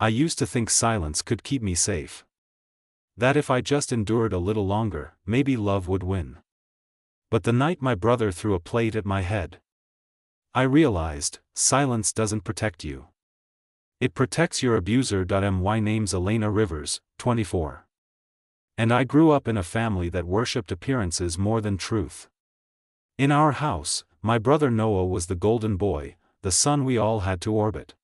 I used to think silence could keep me safe. That if I just endured a little longer, maybe love would win. But the night my brother threw a plate at my head, I realized, silence doesn't protect you. It protects your abuser. My name's Elena Rivers, 24. And I grew up in a family that worshipped appearances more than truth. In our house, my brother Noah was the golden boy, the son we all had to orbit.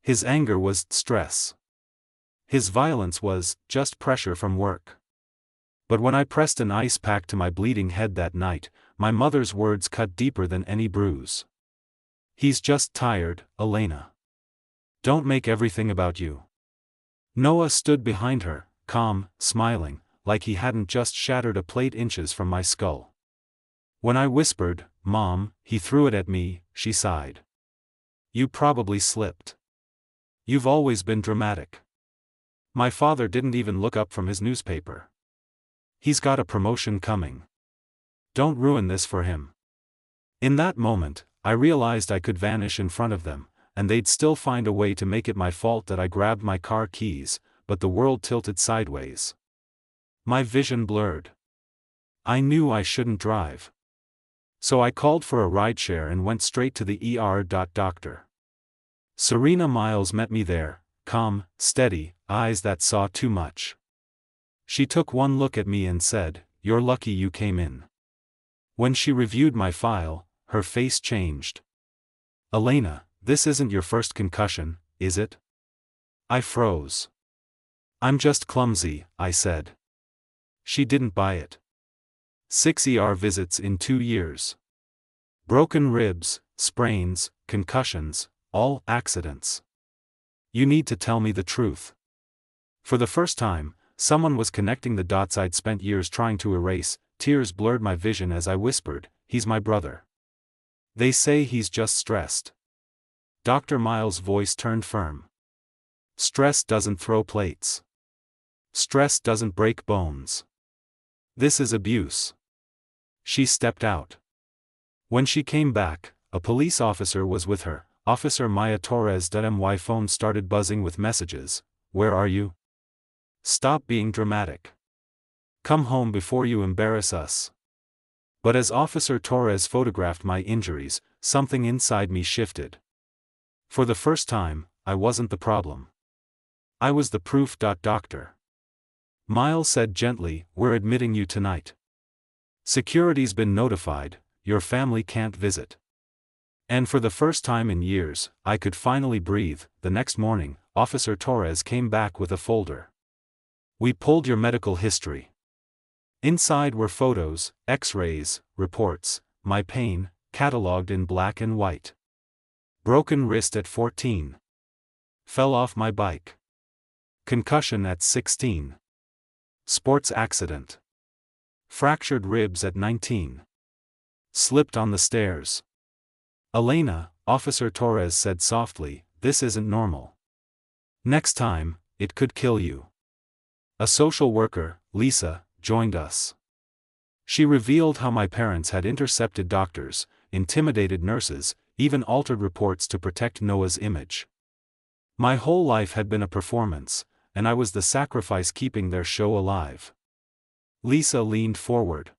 His anger was stress. His violence was just pressure from work. But when I pressed an ice pack to my bleeding head that night, my mother's words cut deeper than any bruise. He's just tired, Elena. Don't make everything about you. Noah stood behind her, calm, smiling, like he hadn't just shattered a plate inches from my skull. When I whispered, "Mom," he threw it at me, she sighed. You probably slipped. You've always been dramatic. My father didn't even look up from his newspaper. He's got a promotion coming. Don't ruin this for him. In that moment, I realized I could vanish in front of them, and they'd still find a way to make it my fault that I grabbed my car keys, but the world tilted sideways. My vision blurred. I knew I shouldn't drive. So I called for a rideshare and went straight to the ER. Doctor Serena Miles met me there, calm, steady, eyes that saw too much. She took one look at me and said, "You're lucky you came in." When she reviewed my file, her face changed. "Elena, this isn't your first concussion, is it?" I froze. "I'm just clumsy," I said. She didn't buy it. 6 ER visits in 2 years. Broken ribs, sprains, concussions, all accidents. You need to tell me the truth. For the first time, someone was connecting the dots I'd spent years trying to erase. Tears blurred my vision as I whispered, "He's my brother. They say he's just stressed." Dr. Miles' voice turned firm. "Stress doesn't throw plates. Stress doesn't break bones. This is abuse." She stepped out. When she came back, a police officer was with her, Officer Maya Torres. My phone started buzzing with messages. "Where are you? Stop being dramatic. Come home before you embarrass us." But as Officer Torres photographed my injuries, something inside me shifted. For the first time, I wasn't the problem. I was the proof. Doctor Miles said gently, "We're admitting you tonight. Security's been notified, your family can't visit." And for the first time in years, I could finally breathe. The next morning, Officer Torres came back with a folder. "We pulled your medical history. Inside were photos, x-rays, reports, my pain, catalogued in black and white. Broken wrist at 14. Fell off my bike. Concussion at 16. Sports accident. Fractured ribs at 19. Slipped on the stairs." "Elena," Officer Torres said softly, "this isn't normal. Next time, it could kill you." A social worker, Lisa, joined us. She revealed how my parents had intercepted doctors, intimidated nurses, even altered reports to protect Noah's image. My whole life had been a performance, and I was the sacrifice keeping their show alive. Lisa leaned forward.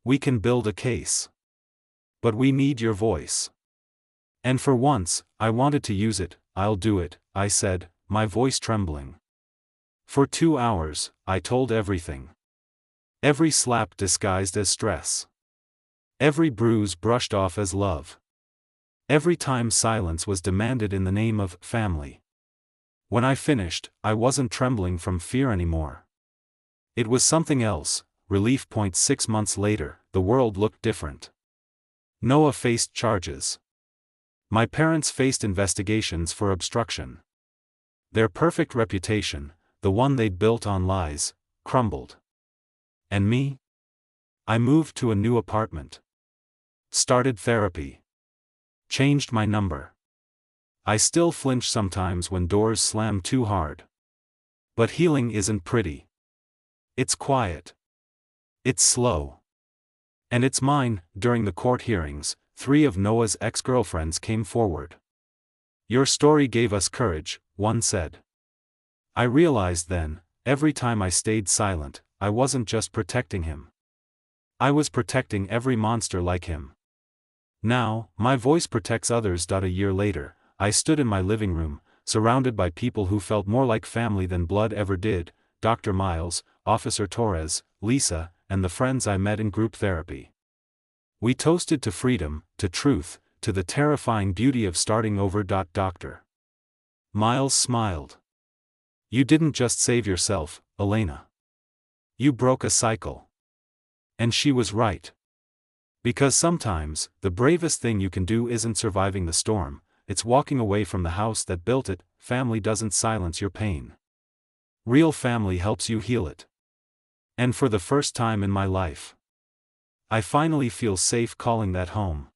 "We can build a case. But we need your voice." And for once, I wanted to use it. "I'll do it," I said, my voice trembling. For 2 hours, I told everything. Every slap disguised as stress. Every bruise brushed off as love. Every time silence was demanded in the name of family. When I finished, I wasn't trembling from fear anymore. It was something else, relief. 6 months later, the world looked different. Noah faced charges. My parents faced investigations for obstruction. Their perfect reputation, the one they'd built on lies, crumbled. And me? I moved to a new apartment. Started therapy. Changed my number. I still flinch sometimes when doors slam too hard. But healing isn't pretty. It's quiet. It's slow. And it's mine. During the court hearings, 3 of Noah's ex-girlfriends came forward. "Your story gave us courage," one said. I realized then, every time I stayed silent, I wasn't just protecting him. I was protecting every monster like him. Now, my voice protects others. A year later, I stood in my living room, surrounded by people who felt more like family than blood ever did: Dr. Miles, Officer Torres, Lisa, and the friends I met in group therapy. We toasted to freedom, to truth, to the terrifying beauty of starting over. Dr. Miles smiled. You didn't just save yourself, Elena. You broke a cycle. And she was right. Because sometimes, the bravest thing you can do isn't surviving the storm, it's walking away from the house that built it. Family doesn't silence your pain. Real family helps you heal it. And for the first time in my life, I finally feel safe calling that home.